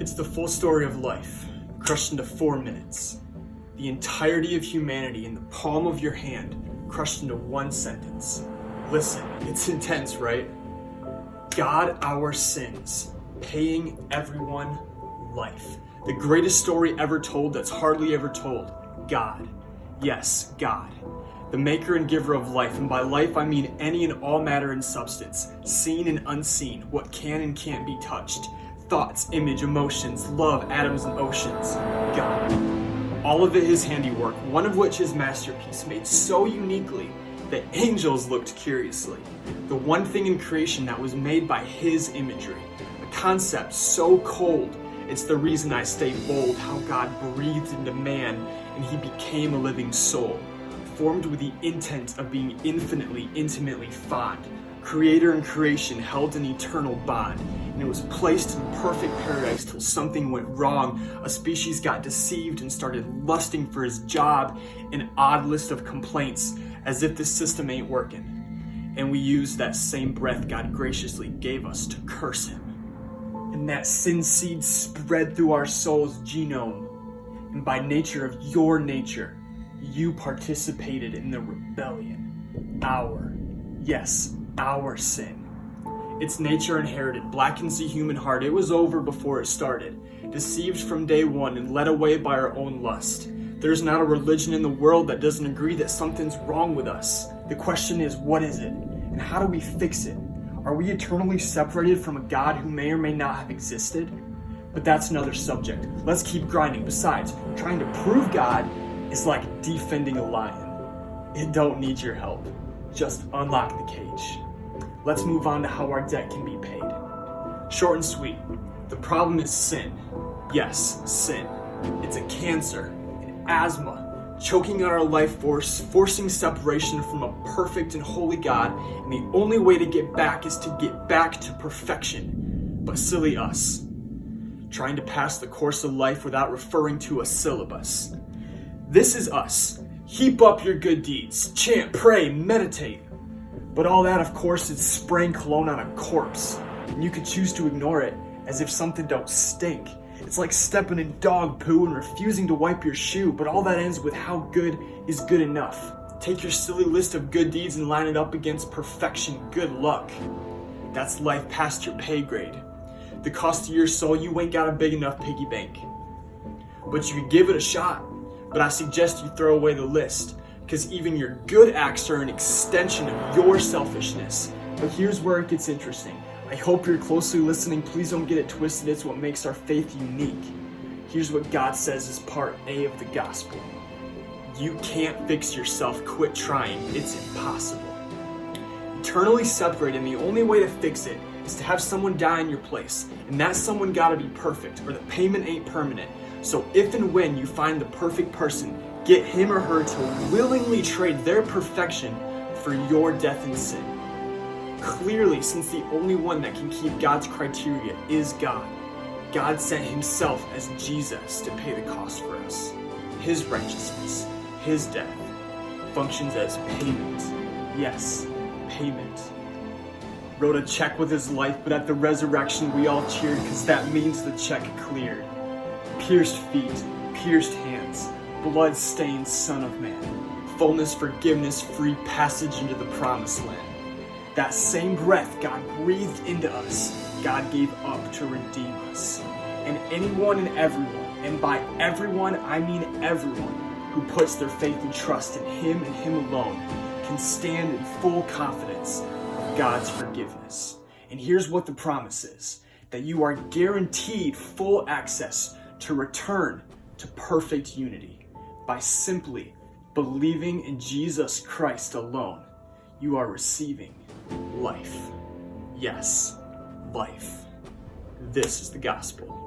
It's the full story of life, crushed into 4 minutes. The entirety of humanity in the palm of your hand, crushed into one sentence. Listen, it's intense, right? God, our sins, paying everyone life. The greatest story ever told that's hardly ever told. God. Yes, God. The maker and giver of life, and by life I mean any and all matter and substance, seen and unseen, what can and can't be touched, thoughts, image, emotions, love, atoms, and oceans. God. All of it his handiwork, one of which his masterpiece, made so uniquely that angels looked curiously. The one thing in creation that was made by his imagery, a concept so cold, it's the reason I stay bold, how God breathed into man and he became a living soul, formed with the intent of being infinitely, intimately fond. Creator and creation held an eternal bond, and it was placed in perfect paradise till something went wrong. A species got deceived and started lusting for his job, an odd list of complaints, as if the system ain't working. And we used that same breath God graciously gave us to curse him. And that sin seed spread through our soul's genome. And by nature of your nature, you participated in the rebellion. Our sin. Its nature inherited, blackens the human heart. It was over before it started. Deceived from day one and led away by our own lust. There's not a religion in the world that doesn't agree that something's wrong with us. The question is, what is it? And how do we fix it? Are we eternally separated from a God who may or may not have existed? But that's another subject. Let's keep grinding. Besides, trying to prove God is like defending a lion. It don't need your help. Just unlock the cage. Let's move on to how our debt can be paid. Short and sweet. The problem is sin. Yes, sin. It's a cancer, an asthma, choking out our life force, forcing separation from a perfect and holy God, and the only way to get back is to get back to perfection. But silly us, trying to pass the course of life without referring to a syllabus. This is us. Heap up your good deeds, chant, pray, meditate. But all that, of course, is spraying cologne on a corpse, and you could choose to ignore it as if something don't stink. It's like stepping in dog poo and refusing to wipe your shoe, but all that ends with how good is good enough. Take your silly list of good deeds and line it up against perfection. Good luck. That's life past your pay grade. The cost of your soul, you ain't got a big enough piggy bank. But you could give it a shot. But I suggest you throw away the list, because even your good acts are an extension of your selfishness. But here's where it gets interesting. I hope you're closely listening. Please don't get it twisted. It's what makes our faith unique. Here's what God says is part A of the gospel. You can't fix yourself. Quit trying. It's impossible. Eternally separated, and the only way to fix it is to have someone die in your place. And that someone gotta be perfect, or the payment ain't permanent. So if and when you find the perfect person, get him or her to willingly trade their perfection for your death and sin. Clearly, since the only one that can keep God's criteria is God, God sent himself as Jesus to pay the cost for us. His righteousness, his death, functions as payment. Yes, payment. Wrote a check with his life, but at the resurrection we all cheered because that means the check cleared. Pierced feet, pierced hands, blood-stained Son of Man, fullness, forgiveness, free passage into the promised land. That same breath God breathed into us, God gave up to redeem us. And anyone and everyone, and by everyone I mean everyone, who puts their faith and trust in him and him alone, can stand in full confidence of God's forgiveness. And here's what the promise is, that you are guaranteed full access to return to perfect unity by simply believing in Jesus Christ alone. You are receiving life. Yes, life. This is the gospel.